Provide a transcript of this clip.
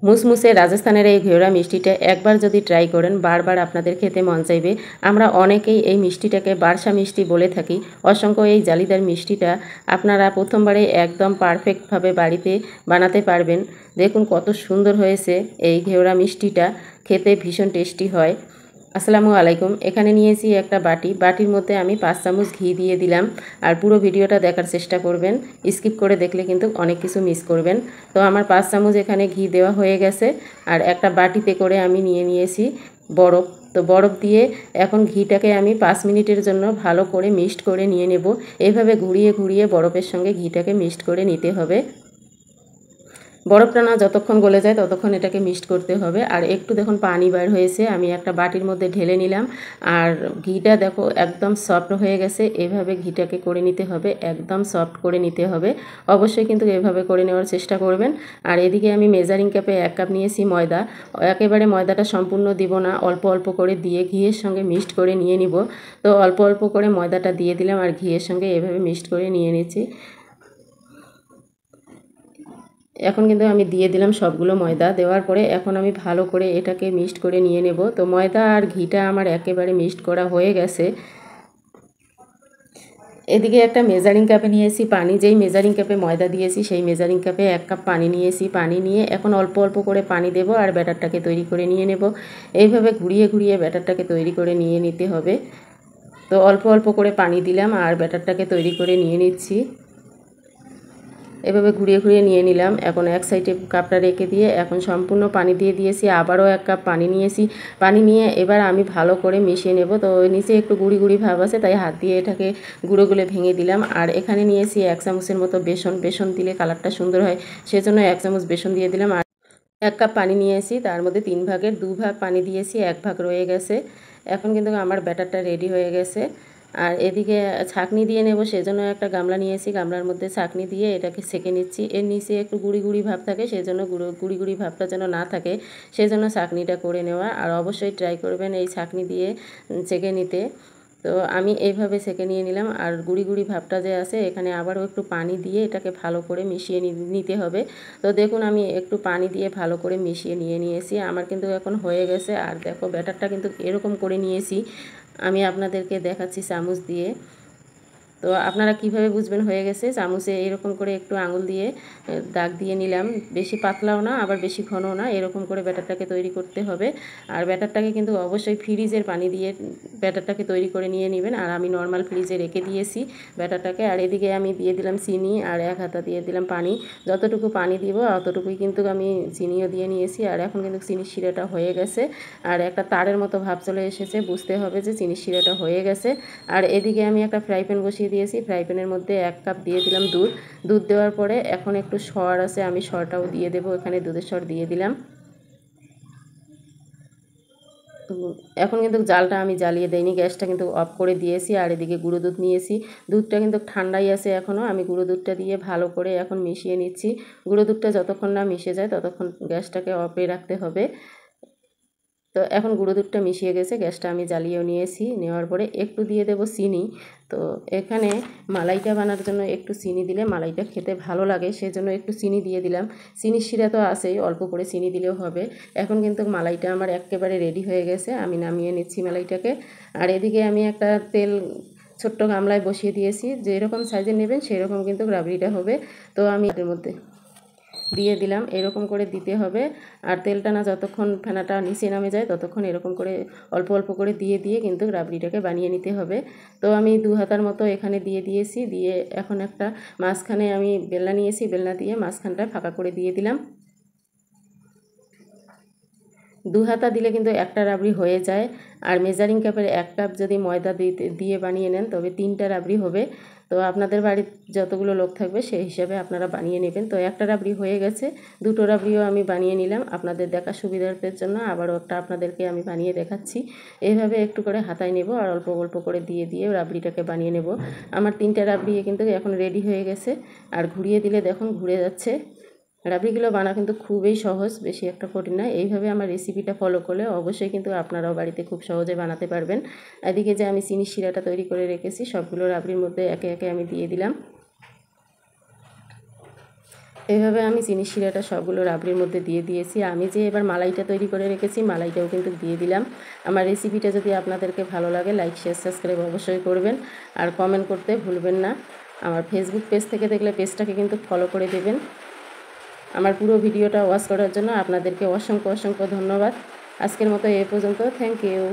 মুসমুসে রাজস্থানের এই ঘেওড়া মিষ্টিটা একবার যদি ট্রাই করেন বারবার আপনাদের খেতে মন চাইবে। আমরা অনেকেই এই মিষ্টিটাকে বার্সা মিষ্টি বলে থাকি। অসংখ্য এই জালিদার মিষ্টিটা আপনারা প্রথমবারে একদম পারফেক্টভাবে বাড়িতে বানাতে পারবেন। দেখুন কত সুন্দর হয়েছে এই ঘেওড়া মিষ্টিটা, খেতে ভীষণ টেস্টি হয়। আসসালামু আলাইকুম। এখানে নিয়েছি একটা বাটির মধ্যে আমি 5 চামচ ঘি দিয়ে দিলাম। আর পুরো ভিডিওটা দেখার চেষ্টা করবেন, স্কিপ করে দেখলে কিন্তু অনেক কিছু মিস করবেন। তো আমার 5 চামচ এখানে ঘি দেওয়া হয়ে গেছে। আর একটা বাটিতে করে আমি নিয়ে নিয়েছি বরফ। তো বরফ দিয়ে এখন ঘিটাকে আমি 5 মিনিটের জন্য ভালো করে মিক্সড করে নিয়ে নেব। এইভাবে ঘুরিয়ে ঘুরিয়ে বরফের সঙ্গে ঘিটাকে মিক্সড করে নিতে হবে। বরফটা না যতক্ষণ গলে যায় ততক্ষণ এটাকে মিক্সড করতে হবে। আর একটু দেখুন পানি বের হয়েছে, আমি একটা বাটির মধ্যে ঢেলে নিলাম। আর ঘিটা দেখো একদম সফট হয়ে গেছে। এভাবে ঘিটাকে করে নিতে হবে, একদম সফট করে নিতে হবে। অবশ্যই কিন্তু এভাবে করে নেওয়ার চেষ্টা করবেন। আর এদিকে আমি মেজারিং কাপে 1 কাপ নিয়েছি ময়দা। একেবারে ময়দাটা সম্পূর্ণ দিব না, অল্প অল্প করে দিয়ে ঘিয়ের সঙ্গে মিক্সড করে নিয়ে নিব। তো অল্প অল্প করে ময়দাটা দিয়ে দিলাম আর ঘিয়ের সঙ্গে এভাবে মিক্সড করে নিয়ে নিচ্ছি। এখন কিন্তু আমি দিয়ে দিলাম সবগুলো ময়দা। দেওয়ার পরে এখন আমি ভালো করে এটাকে মিক্সড করে নিয়ে নেব। তো ময়দা আর ঘিটা আমার একেবারে মিক্সড করা হয়ে গেছে। এদিকে একটা মেজারিং কাপে নিয়েছি পানি, যেই মেজারিং কাপে ময়দা দিয়েছি সেই মেজারিং কাপে 1 কাপ পানি নিয়েছি। পানি নিয়ে এখন অল্প অল্প করে পানি দেব আর ব্যাটারটাকে তৈরি করে নিয়ে নেব। এইভাবে ঘুরিয়ে ঘুরিয়ে ব্যাটারটাকে তৈরি করে নিয়ে নিতে হবে। তো অল্প অল্প করে পানি দিলাম আর ব্যাটারটাকে তৈরি করে নিয়ে নিচ্ছি। এভাবে ঘুরিয়ে ঘুরিয়ে নিয়ে নিলাম। এখন এক সাইডে কাপটা রেখে দিয়ে এখন সম্পূর্ণ পানি দিয়ে দিয়েছি। আবারও 1 কাপ পানি নিয়েছি। পানি নিয়ে এবার আমি ভালো করে মিশিয়ে নেব। তো নিচে একটু গুঁড়ি গুঁড়ি ভাব আছে, তাই হাত দিয়ে এটাকে গুঁড়োগুলো ভেঙে দিলাম। আর এখানে নিয়েছি 1 চামচের মতো বেসন। বেসন দিলে কালারটা সুন্দর হয়, সেজন্য 1 চামচ বেসন দিয়ে দিলাম। আর 1 কাপ পানি নিয়েছি, তার মধ্যে 3 ভাগের 2 ভাগ পানি দিয়েছি, 1 ভাগ রয়ে গেছে। এখন কিন্তু আমার ব্যাটারটা রেডি হয়ে গেছে। আর এদিকে ছাঁকনি দিয়ে নেব, সেজন্য একটা গামলা নিয়েছি। গামলার মধ্যে ছাঁকনি দিয়ে এটাকে সেঁকে নিচ্ছি। এর নিচে একটু গুঁড়ি গুঁড়ি ভাব থাকে, সেজন্য গুঁড়ি গুঁড়ি ভাবটা যেন না থাকে সেজন্য ছাঁকনিটা করে নেওয়া। আর অবশ্যই ট্রাই করবেন এই ছাঁকনি দিয়ে ছেঁকে নিতে। তো আমি এইভাবে সেঁকে নিয়ে নিলাম। আর গুঁড়ি গুঁড়ি ভাবটা যে আছে এখানে আবারও একটু পানি দিয়ে এটাকে ভালো করে মিশিয়ে নিতে হবে। তো দেখুন আমি একটু পানি দিয়ে ভালো করে মিশিয়ে নিয়ে নিয়েছি। আমার কিন্তু এখন হয়ে গেছে। আর দেখো ব্যাটারটা কিন্তু এরকম করে নিয়েছি, আমি আপনাদেরকে দেখাচ্ছি চামচ দিয়ে। তো আপনারা কিভাবে বুঝবেন হয়ে গেছে? চামচে এরকম করে একটু আঙুল দিয়ে দাগ দিয়ে নিলাম। বেশি পাতলাও না আবার বেশি ঘনও না, এরকম করে ব্যাটারটাকে তৈরি করতে হবে। আর ব্যাটারটাকে কিন্তু অবশ্যই ফ্রিজের পানি দিয়ে ব্যাটারটাকে তৈরি করে নিয়ে নেবেন। আর আমি নর্মাল ফ্রিজে রেখে দিয়েছি ব্যাটারটাকে। আর এদিকে আমি দিয়ে দিলাম চিনি আর 1 হাতা দিয়ে দিলাম পানি। যতটুকু পানি দিব অতটুকুই কিন্তু আমি চিনিও দিয়ে নিয়েছি। আর এখন কিন্তু চিনির শিরাটা হয়ে গেছে। আর একটা তারের মতো ভাব চলে এসেছে, বুঝতে হবে যে চিনির শিরাটা হয়ে গেছে। আর এদিকে আমি একটা ফ্রাই প্যান বসিয়ে দিয়েছি। ফ্রাই প্যানের মধ্যে 1 কাপ দিয়ে দিলাম দুধ দেওয়ার পরে এখন একটু সর আছে, আমি সরটাও দিয়ে দেবো। এখানে দুধের সর দিয়ে দিলাম। এখন কিন্তু জালটা আমি জ্বালিয়ে দেইনি, গ্যাসটা কিন্তু অফ করে দিয়েছি। আর এদিকে গুঁড়ো দুধ নিয়েছি, দুধটা কিন্তু ঠান্ডাই আছে এখনও। আমি গুঁড়ো দুধটা দিয়ে ভালো করে এখন মিশিয়ে নিচ্ছি। গুঁড়ো দুধটা যতক্ষণ না মিশে যায় ততক্ষণ গ্যাসটাকে অফে রাখতে হবে। তো এখন গুঁড়ো দুধটা মিশিয়ে গেছে, গ্যাসটা আমি জ্বালিয়েও নিয়েছি। নেওয়ার পরে একটু দিয়ে দেব চিনি। তো এখানে মালাইটা বানানোর জন্য একটু চিনি দিলে মালাইটা খেতে ভালো লাগে, সেজন্য একটু চিনি দিয়ে দিলাম। চিনির শিরা তো আছেই, অল্প করে চিনি দিলেও হবে। এখন কিন্তু মালাইটা আমার একেবারে রেডি হয়ে গেছে, আমি নামিয়ে নিচ্ছি মালাইটাকে। আর এদিকে আমি একটা তেল ছোট্ট গামলায় বসিয়ে দিয়েছি, যেরকম সাইজে নেবেন সেরকম কিন্তু রাবড়িটা হবে। তো আমি এর মধ্যে দিয়ে দিলাম, এরকম করে দিতে হবে। আর তেলটা না যতক্ষণ ফেনাটা নিচে নামে যায় ততক্ষণ এরকম করে অল্প অল্প করে দিয়ে দিয়ে কিন্তু রাবড়িটাকে বানিয়ে নিতে হবে। তো আমি 2 হাতার মতো এখানে দিয়ে দিয়েছি। দিয়ে এখন একটা মাঝখানে আমি বেলনা নিয়েছি, বেলনা দিয়ে মাঝখানটা ফাঁকা করে দিয়ে দিলাম। 2 হাতা দিলে কিন্তু একটা রাবড়ি হয়ে যায়। আর মেজারিং কাপের 1 কাপ যদি ময়দা দিয়ে বানিয়ে নেন তবে 3টা রাবড়ি হবে। তো আপনাদের বাড়ির যতগুলো লোক থাকবে সেই হিসাবে আপনারা বানিয়ে নেবেন। তো একটা রাবড়ি হয়ে গেছে, 2টো রাবড়িও আমি বানিয়ে নিলাম আপনাদের দেখার সুবিধার্থের জন্য। আবারও একটা আপনাদেরকে আমি বানিয়ে দেখাচ্ছি। এইভাবে একটু করে হাতায় নেব আর অল্প অল্প করে দিয়ে দিয়ে রাবড়িটাকে বানিয়ে নেব। আমার 3টা রাবড়ি কিন্তু এখন রেডি হয়ে গেছে। আর ঘুরিয়ে দিলে দেখুন ঘুরে যাচ্ছে। রাবড়িগুলো বানা কিন্তু খুবই সহজ, বেশি একটা কঠিন না। এইভাবে আমার রেসিপিটা ফলো করলে অবশ্যই কিন্তু আপনারাও বাড়িতে খুব সহজে বানাতে পারবেন। এদিকে যে আমি চিনির শিরাটা তৈরি করে রেখেছি সবগুলো রাবড়ির মধ্যে একে একে আমি দিয়ে দিলাম। এভাবে আমি চিনি শিরাটা সবগুলো রাবড়ির মধ্যে দিয়ে দিয়েছি। আমি যে এবার মালাইটা তৈরি করে রেখেছি, মালাইটাও কিন্তু দিয়ে দিলাম। আমার রেসিপিটা যদি আপনাদেরকে ভালো লাগে, লাইক শেয়ার সাবস্ক্রাইব অবশ্যই করবেন আর কমেন্ট করতে ভুলবেন না। আমার ফেসবুক পেজ থেকে দেখলে পেজটাকে কিন্তু ফলো করে দেবেন। আমার পুরো ভিডিওটা ওয়াচ করার জন্য আপনাদেরকে অসংখ্য অসংখ্য ধন্যবাদ। আজকের মতো এ পর্যন্ত। Thank you.